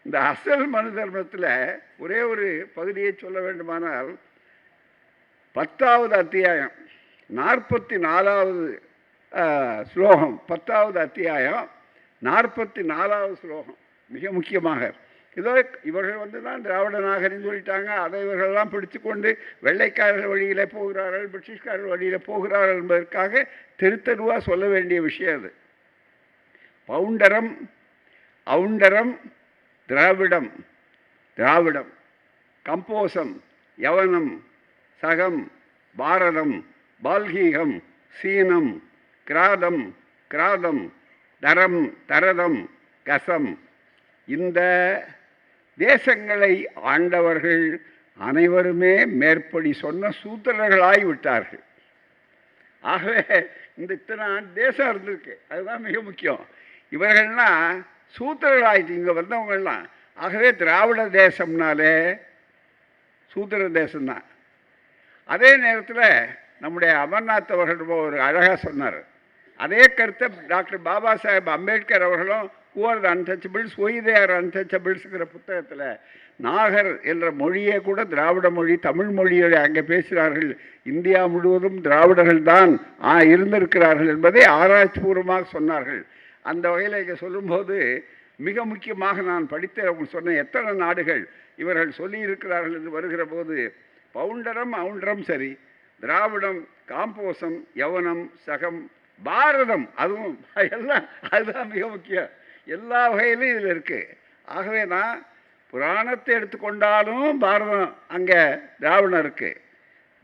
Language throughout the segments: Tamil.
இந்த அசல் மனு தர்மத்தில் ஒரே ஒரு பகுதியை சொல்ல வேண்டுமானால் 10வது அத்தியாயம் 44வது ஸ்லோகம், 10வது அத்தியாயம் 44வது ஸ்லோகம் மிக முக்கியமாக. இதோ இவர்கள் தான் திராவிட நாகரிகம் சொல்லிட்டாங்க, அதை இவர்களெல்லாம் பிடித்து கொண்டு வெள்ளைக்காரர்கள் வழியில் போகிறார்கள், பிரிட்டிஷ்காரர்கள் வழியில் போகிறார்கள் என்பதற்காக தெருத்தருவாக சொல்ல வேண்டிய விஷயம் அது. பவுண்டரம் அவுண்டரம் திராவிடம், திராவிடம் கம்போசம் யவனம் சகம் பாரதம் பால்கீகம் சீனம் கிராதம் கிராதம் தரம் தரதம் கசம். இந்த தேசங்களை ஆண்டவர்கள் அனைவருமே மேற்படி சொன்ன சூத்திரர்களாய் விட்டார்கள். ஆகவே இந்த இத்தனை தேசம் இருந்திருக்கு, அதுதான் மிக முக்கியம். இவர்கள்லாம் சூத்திரர்களாயிட்டு இங்கே வந்தவங்கள்லாம். ஆகவே திராவிட தேசம்னாலே சூத்திர தேசம்தான். அதே நேரத்தில் நம்முடைய அமர்நாத் அவர்கள் ஒரு அழகாக சொன்னார். அதே கருத்தை டாக்டர் பாபா சாஹேப் அம்பேத்கர் அவர்களும் who are the untouchables why they are அன்டச்சபிள்ஸுங்கிற புத்தகத்தில் நாகர் என்ற மொழியே கூட திராவிட மொழி, தமிழ் மொழியை அங்கே பேசுகிறார்கள். இந்தியா முழுவதும் திராவிடர்கள் தான் இருந்திருக்கிறார்கள் என்பதை ஆராய்ச்சிபூர்வமாக சொன்னார்கள். அந்த வகையில் இங்கே சொல்லும்போது மிக முக்கியமாக நான் படித்த அவங்க சொன்ன எத்தனை நாடுகள் இவர்கள் சொல்லியிருக்கிறார்கள் என்று வருகிற போது பவுண்டரம் அவுண்டரம் சரி, திராவிடம் காம்போசம் யவனம் சகம் பாரதம் அதுவும் எல்லாம் அதுதான் மிக முக்கியம். எல்லா வகையிலும் இதில் இருக்குது. ஆகவே தான் புராணத்தை எடுத்துக்கொண்டாலும் பாரதம் அங்கே திராவிடம் இருக்குது,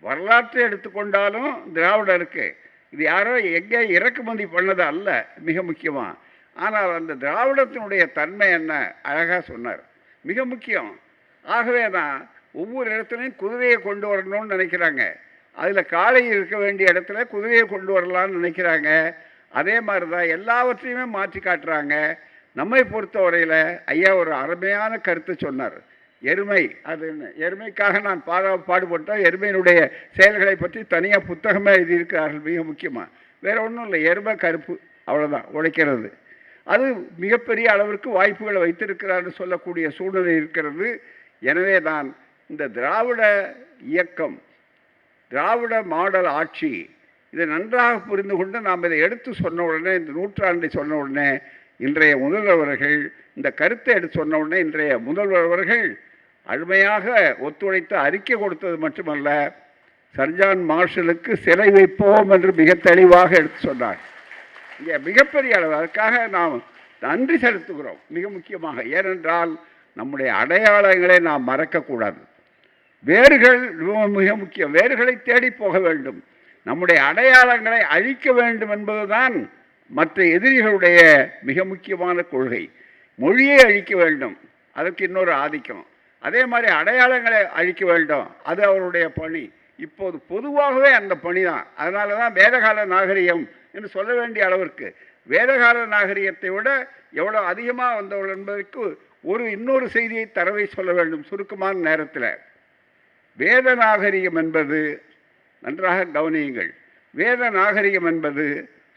வரலாற்றை எடுத்துக்கொண்டாலும் திராவிடம் இருக்குது. இது யாரோ எங்கே இறக்குமதி பண்ணது அல்ல மிக முக்கியமாக. ஆனால் அந்த திராவிடத்தினுடைய தன்மை என்ன அழகாக சொன்னார், மிக முக்கியம். ஆகவே தான் ஒவ்வொரு இடத்துலையும் குதிரையை கொண்டு வரணும்னு நினைக்கிறாங்க, அதில் காளை இருக்க வேண்டிய இடத்துல குதிரையை கொண்டு வரலான்னு நினைக்கிறாங்க. அதே மாதிரி தான் எல்லாவற்றையுமே மாற்றி காட்டுறாங்க. நம்மை பொறுத்தவரையில் ஐயா ஒரு அருமையான கருத்து சொன்னார். எருமை அது எருமைக்காக நான் பாடுபட்டோம். எருமையினுடைய செயல்களை பற்றி தனியாக புத்தகமே எழுதியிருக்கிறார்கள் மிக முக்கியமாக. வேறு ஒன்றும் இல்லை, எருமை கருப்பு அவ்வளோதான் உழைக்கிறது. அது மிகப்பெரிய அளவிற்கு வாய்ப்புகளை வைத்திருக்கிறார்னு சொல்லக்கூடிய சூழ்நிலை இருக்கிறது. எனவே தான் இந்த திராவிட இயக்கம், திராவிட மாடல் ஆட்சி, இதை நன்றாக புரிந்து கொண்டு நாம் இதை எடுத்து சொன்ன உடனே, இந்த நூற்றாண்டை சொன்ன உடனே இன்றைய முதல்வர்கள் இந்த கருத்தை எடுத்து சொன்ன உடனே இன்றைய முதல்வர்கள் அருமையாக ஒத்துழைத்து அறிக்கை கொடுத்தது மட்டுமல்ல, சர்ஜான் மார்ஷலுக்கு சிலை வைப்போம் என்று மிக தெளிவாக எடுத்து சொன்னார். இங்கே மிகப்பெரிய அளவு அதற்காக நாம் நன்றி செலுத்துகிறோம் மிக முக்கியமாக. ஏனென்றால் நம்முடைய அடையாளங்களை நாம் மறக்கக்கூடாது. வேர்கள் மிக முக்கியம், வேர்களை தேடி போக வேண்டும். நம்முடைய அடையாளங்களை அழிக்க வேண்டும் என்பதுதான் மற்ற எதிரிகளுடைய மிக முக்கியமான கொள்கை. மொழியை அழிக்க வேண்டும், அதற்கு இன்னொரு ஆதிக்கம். அதே மாதிரி அடையாளங்களை அழிக்க வேண்டும், அது அவருடைய பணி. இப்போது பொதுவாகவே அந்த பணி தான். அதனால தான் வேதகால நாகரிகம் என்று சொல்ல வேண்டிய அளவிற்கு, வேதகால நாகரிகத்தை விட எவ்வளோ அதிகமாக வந்தவர்கள் என்பதற்கு இன்னொரு செய்தியை தரவை சொல்ல வேண்டும் சுருக்கமான நேரத்தில். வேத நாகரிகம் என்பது, நன்றாக கவனியுங்கள், வேத நாகரிகம் என்பது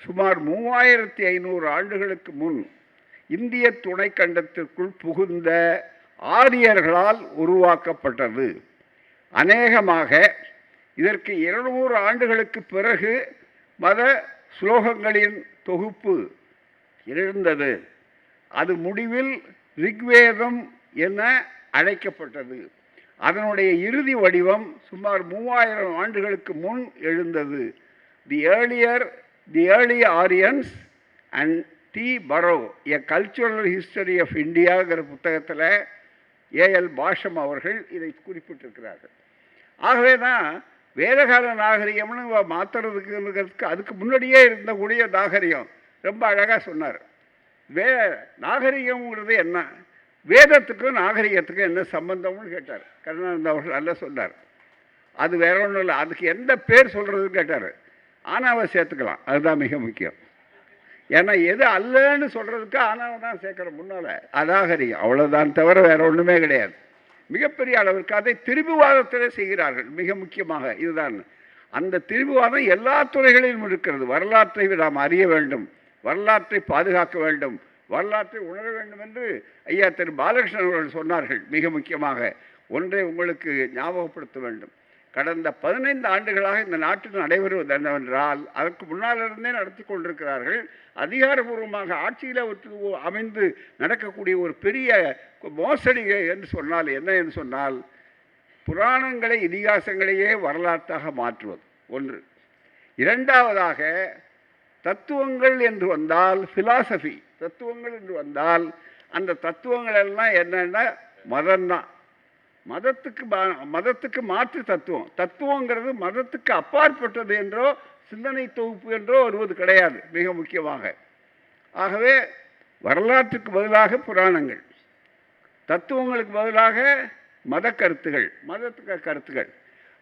சுமார் 3500 ஆண்டுகளுக்கு முன் இந்திய துணைக்கண்டத்திற்குள் புகுந்த ஆரியர்களால் உருவாக்கப்பட்டது. அநேகமாக இதற்கு 200 ஆண்டுகளுக்கு பிறகு மத ஸ்லோகங்களின் தொகுப்பு இருந்தது. அது முடிவில் ரிக்வேதம் என அழைக்கப்பட்டது. அதனுடைய இறுதி வடிவம் சுமார் 3000 ஆண்டுகளுக்கு முன் எழுந்தது. தி ஏர்லி ஆரியன்ஸ் அண்ட் டி பரோ எ கல்ச்சுரல் ஹிஸ்டரி ஆஃப் இந்தியாங்கிற புத்தகத்தில் ஏஎல் பாஷம் அவர்கள் இதை குறிப்பிட்டிருக்கிறார்கள். ஆகவே தான் வேதகால நாகரிகம்னு மாற்றுறதுக்கு அதுக்கு முன்னாடியே இருந்தக்கூடிய நாகரிகம் ரொம்ப அழகாக சொன்னார். நாகரிகம்ங்கிறது என்ன, வேதத்துக்கும் நாகரிகத்துக்கும் என்ன சம்பந்தம்னு கேட்டார் கருணானந்த அவர்கள். அல்ல சொன்னார், அது வேற ஒன்றும் இல்லை, அதுக்கு எந்த பேர் சொல்கிறதுன்னு கேட்டார். ஆனாவை சேர்த்துக்கலாம், அதுதான் மிக முக்கியம். ஏன்னா எது அல்லன்னு சொல்கிறதுக்கு ஆனாவை தான் சேர்க்குறோம் முன்னால், அநாகரிகம் அவ்வளோதான், தவிர வேற ஒன்றுமே கிடையாது. மிகப்பெரிய அளவிற்கு அதை திரிபுவாதத்திலே செய்கிறார்கள் மிக முக்கியமாக. இதுதான் அந்த திரிபுவாதம் எல்லா துறைகளிலும் இருக்கிறது. வரலாற்றை நாம் அறிய வேண்டும், வரலாற்றை பாதுகாக்க வேண்டும், வரலாற்றை உணர வேண்டும் என்று ஐயா திரு பாலகிருஷ்ணன் அவர்கள் சொன்னார்கள். மிக முக்கியமாக ஒன்றை உங்களுக்கு ஞாபகப்படுத்த வேண்டும். கடந்த 15 ஆண்டுகளாக இந்த நாட்டில் நடைபெறுவது என்னவென்றால், அதற்கு முன்னாலிருந்தே நடத்தி கொண்டிருக்கிறார்கள். அதிகாரபூர்வமாக ஆட்சியில் அமைந்து நடக்கக்கூடிய ஒரு பெரிய மோசடி என்று சொன்னால் என்ன என்று சொன்னால், புராணங்களை இதிகாசங்களையே வரலாற்றாக மாற்றுவது ஒன்று. இரண்டாவதாக, தத்துவங்கள் என்று வந்தால் ஃபிலாசபி, தத்துவங்கள் என்று வந்தால் அந்த தத்துவங்கள் எல்லாம் என்னென்ன மதம்தான். மதத்துக்கு மாற்று தத்துவம். தத்துவங்கிறது மதத்துக்கு அப்பாற்பட்டது என்றோ சிந்தனை தொகுப்பு என்றோ வருவது கிடையாது மிக முக்கியமாக. ஆகவே வரலாற்றுக்கு பதிலாக புராணங்கள், தத்துவங்களுக்கு பதிலாக மத கருத்துகள், மதத்துக்கு கருத்துகள்.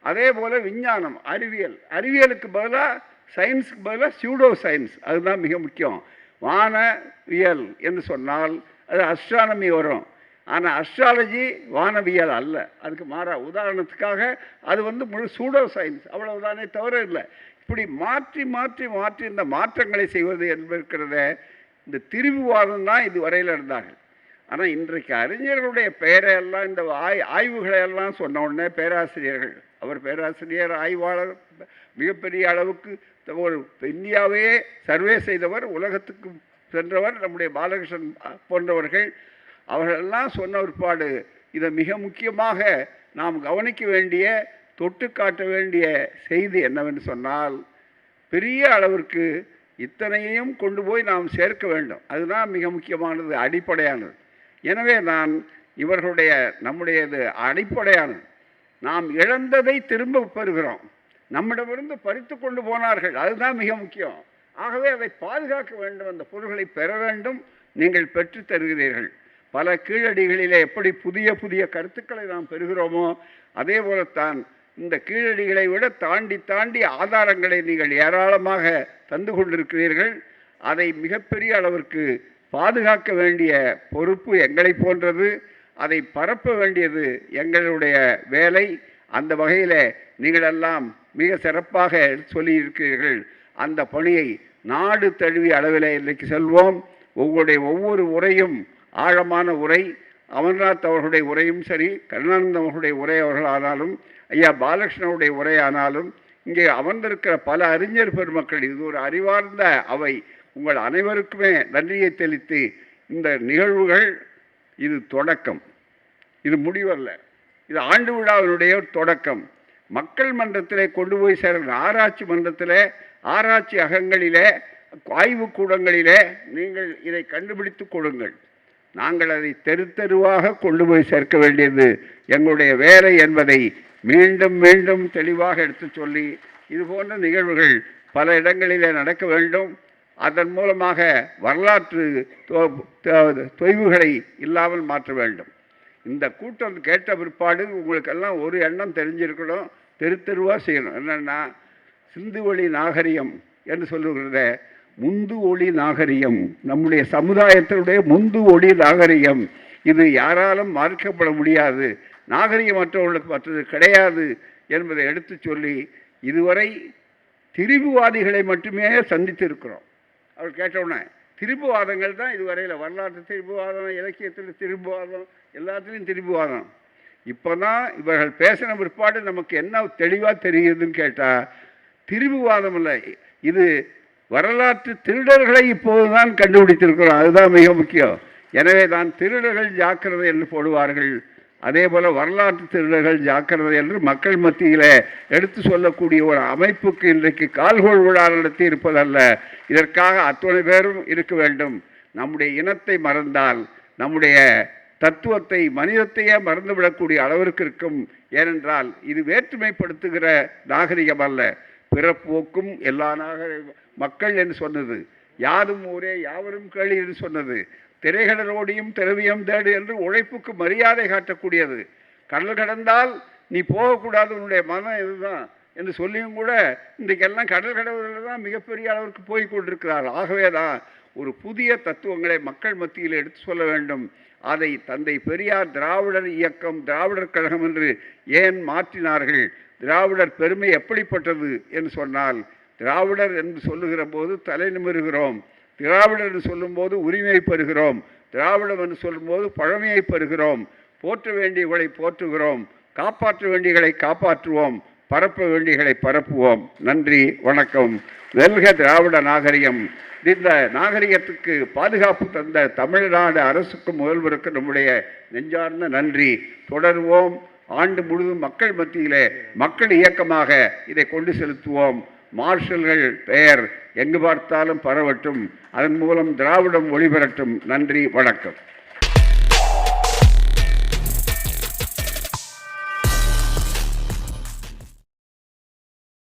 அதே போல் விஞ்ஞானம், அறிவியலுக்கு பதிலாக சயின்ஸுக்கு பதிலாக சியூடோ சயின்ஸ். அதுதான் மிக முக்கியம். வானவியல் என்று சொன்னால் அது அஸ்ட்ரானமி வரும். ஆனால் அஸ்ட்ராலஜி வானவியல் அல்ல, அதுக்கு மாறா. உதாரணத்துக்காக அது முழு சூடோ சயின்ஸ், அவ்வளவுதானே தவிர இல்லை. இப்படி மாற்றி மாற்றி மாற்றி இந்த மாற்றங்களை செய்வது என்பதற்கிறத இந்த திரிபுவாதம் தான் இது வரையில் இருந்தார்கள். ஆனால் இன்றைக்கு அறிஞர்களுடைய பெயரையெல்லாம் இந்த ஆய்வுகளையெல்லாம் சொன்ன உடனே பேராசிரியர்கள், அவர் பேராசிரியர், ஆய்வாளர், மிகப்பெரிய அளவுக்கு ஒரு இந்தியாவையே சர்வே செய்தவர், உலகத்துக்கு சென்றவர் நம்முடைய பாலகிருஷ்ணன் போன்றவர்கள், அவர்களெல்லாம் சொன்ன ஒருபாடு இதை மிக முக்கியமாக நாம் கவனிக்க வேண்டிய, தொட்டு காட்ட வேண்டிய செய்தி என்னவென்று சொன்னால், பெரிய அளவிற்கு இத்தனையையும் கொண்டு போய் நாம் சேர்க்க வேண்டும். அதுதான் மிக முக்கியமானது, அடிப்படையானது. எனவே நான் இவர்களுடைய நம்முடையது அடிப்படையானது. நாம் இழந்ததை திரும்ப பெறுகிறோம், நம்மிடமிருந்து பறித்து கொண்டு போனார்கள், அதுதான் மிக முக்கியம். ஆகவே அதை பாதுகாக்க வேண்டும், அந்த பொருள்களை பெற வேண்டும். நீங்கள் பெற்று தருகிறீர்கள். பல கீழடிகளிலே எப்படி புதிய புதிய கருத்துக்களை நாம் பெறுகிறோமோ அதே போலத்தான் இந்த கீழடிகளை விட தாண்டி தாண்டி ஆதாரங்களை நீங்கள் ஏராளமாக தந்து கொண்டிருக்கிறீர்கள். அதை மிகப்பெரிய அளவிற்கு பாதுகாக்க வேண்டிய பொறுப்பு எங்களை போன்றது. அதை பரப்ப வேண்டியது எங்களுடைய வேலை. அந்த வகையில் நீங்களெல்லாம் மிக சிறப்பாக சொல்லியிருக்கிறீர்கள். அந்த பணியை நாடு தழுவிய அளவில் இன்றைக்கு செல்வோம். உங்களுடைய ஒவ்வொரு உரையும் ஆழமான உரை. அமர்நாத் அவர்களுடைய உரையும் சரி, கருணானந்தம் அவர்களுடைய உரை அவர்களானாலும், ஐயா பாலகிருஷ்ணனுடைய உரையானாலும், இங்கே அமர்ந்திருக்கிற பல அறிஞர் பெருமக்கள், இது ஒரு அறிவார்ந்த அவை. உங்கள் அனைவருக்குமே நன்றியை தெளித்து, இந்த நிகழ்வுகள் இது தொடக்கம், இது முடிவல்ல, இது ஆண்டு விழாவினுடைய தொடக்கம். மக்கள் மன்றத்திலே கொண்டு போய் சேர, ஆராய்ச்சி மன்றத்திலே, ஆராய்ச்சி அகங்களிலே, ஆய்வு கூடங்களிலே நீங்கள் இதை கண்டுபிடித்து கொடுங்கள். நாங்கள் அதை தெரு தெருவாக கொண்டு போய் சேர்க்க வேண்டியது எங்களுடைய வேலை என்பதை மீண்டும் மீண்டும் தெளிவாக எடுத்து சொல்லி, இது போன்ற நிகழ்வுகள் பல இடங்களிலே நடக்க வேண்டும். அதன் மூலமாக வரலாற்று தொய்வுகளை இல்லாமல் மாற்ற வேண்டும். இந்த கூட்டம் கேட்ட பிற்பாடு உங்களுக்கெல்லாம் ஒரு எண்ணம் தெரிஞ்சிருக்கணும், தெரு தெருவாக செய்யணும். என்னென்னா, சிந்து வழி நாகரிகம் என்று சொல்லுகிறத முந்து ஒளி நாகரிகம், நம்முடைய சமுதாயத்தினுடைய முந்து ஒளி நாகரிகம். இது யாராலும் மறுக்கப்பட முடியாது, நாகரிகமற்றவர்களுக்கு மற்றது கிடையாது என்பதை எடுத்து சொல்லி, இதுவரை திரிபுவாதிகளை மட்டுமே சந்தித்திருக்கிறோம். அவர் கேட்டவுடனே திரிபுவாதங்கள் தான் இதுவரையில், வரலாற்று திரிபுவாதம், இலக்கியத்தில் திரிபுவாதம், எல்லாத்துலேயும் திரிபுவாதம். இப்போ தான் இவர்கள் பேசின பிற்பாடு நமக்கு என்ன தெளிவாக தெரியுதுன்னு கேட்டால், திரிபுவாதம் இல்லை, இது வரலாற்று திருடர்களை இப்போது தான் கண்டுபிடித்திருக்கிறோம். அதுதான் மிக முக்கியம். எனவே தான் திருடர்கள் ஜாக்கிரதை என்று போடுவார்கள். அதே போல் வரலாற்று திருடர்கள் ஜாக்கிரதை என்று மக்கள் மத்தியில் எடுத்து சொல்லக்கூடிய ஒரு அமைப்புக்கு இன்றைக்கு கால்கோள் விழா நடத்தி இருப்பதல்ல. இதற்காக அத்தனை பேரும் இருக்க வேண்டும். நம்முடைய இனத்தை மறந்தால் நம்முடைய தத்துவத்தை, மனிதத்தையே மறந்துவிடக்கூடிய அளவிற்கு இருக்கும். ஏனென்றால் இது வேற்றுமைப்படுத்துகிற நாகரிகம் அல்ல. பிறப்போக்கும் எல்லா மக்கள் என்று சொன்னது, யாரும் ஊரே யாவரும் கேளு என்று சொன்னது, திரைகடலோடியும் திரவியம் தேடு என்று உழைப்புக்கு மரியாதை காட்டக்கூடியது. கடல் கடந்தால் நீ போகக்கூடாது, உன்னுடைய மனம் இதுதான் என்று சொல்லியும் கூட இன்றைக்கெல்லாம் கடல் கடவுளில் தான் மிகப்பெரிய அளவிற்கு போய் கொண்டிருக்கிறார்கள். ஆகவே தான் ஒரு புதிய தத்துவங்களை மக்கள் மத்தியில் எடுத்து சொல்ல வேண்டும். அதை தந்தை பெரியார் திராவிடர் இயக்கம், திராவிடர் கழகம் என்று ஏன் மாற்றினார்கள்? திராவிடர் பெருமை எப்படிப்பட்டது என்று சொன்னால், திராவிடர் என்று சொல்லுகிற போது தலை நிமிருகிறோம். திராவிடர் என்று சொல்லும்போது உரிமை பெறுகிறோம், திராவிடம் என்று சொல்லும்போது பழமையை பெறுகிறோம். போற்ற வேண்டியவர்களை போற்றுகிறோம், காப்பாற்ற வேண்டியவர்களை காப்பாற்றுவோம், பரப்ப வேண்டியவர்களை பரப்புவோம். நன்றி, வணக்கம். வெல்க திராவிட நாகரிகம். இந்த நாகரிகத்துக்கு பாதுகாப்பு தந்த தமிழ்நாடு அரசுக்கும் முதல்வருக்கு நம்முடைய நெஞ்சார்ந்த நன்றி. தொடருவோம். ஆண்டு முழுவதும் மக்கள் மத்தியிலே மக்கள் இயக்கமாக இதை கொண்டு செலுத்துவோம். மார்ஷல்கள் பெயர் எங்கு பார்த்தாலும் பரவட்டும். அதன் மூலம் திராவிடம் ஒளிபெறட்டும். நன்றி, வணக்கம்.